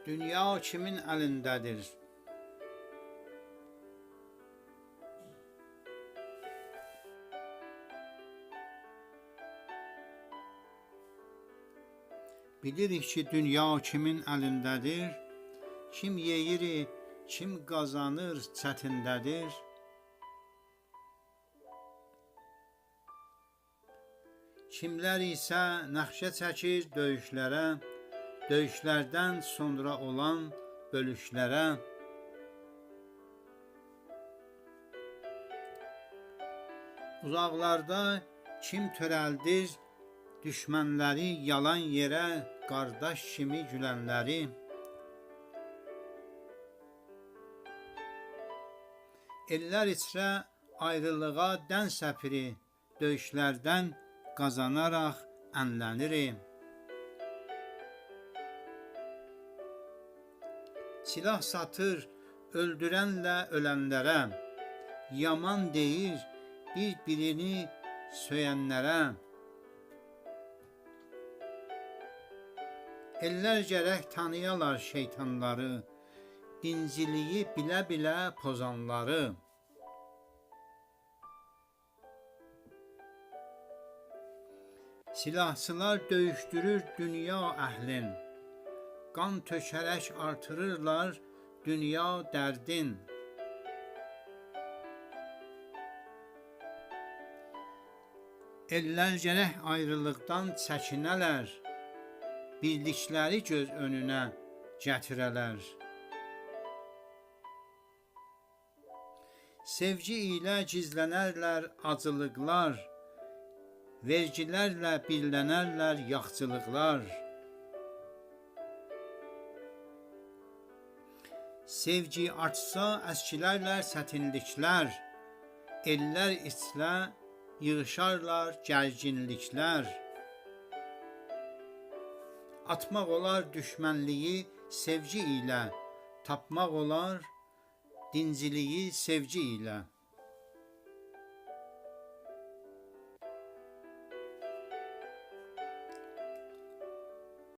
Dünya kimin əlindədir? Bilirik ki, dünya kimin əlindədir? Kim yeyir, kim qazanır çətindədir? Kimlər isə nəxşə çəkir döyüşlərə, döyüşlərdən sonra olan bölüşlərə. Uzaqlarda kim törəldir düşmənləri yalan yerə, qardaş kimi gülənləri. Ellər içrə ayrılığa dən səpiri, döyüşlərdən qazanaraq ənlənirim. Silah satır öldürənlə ölənlərə, yaman deyir bir-birini söyənlərə. Ellər gərək tanıyalar şeytanları, dinciliyi bilə-bilə pozanları. Silahçılar döyüşdürür dünya əhlin, qan tökərək artırırlar dünya dərdin. Ellər gərək ayrılıqdan çəkinələr, bildikləri göz önünə gətirələr. Sevgi ilə gizlənərlər acılıqlar, vergilərlə birlənərlər yaxçılıqlar. Sevgi artsa əskilərlər çətinliklər, ellər içlə yığışarlar gərginliklər. Atmaq olar düşmənliyi sevgi ilə, tapmaq olar dinciliyi sevgi ilə.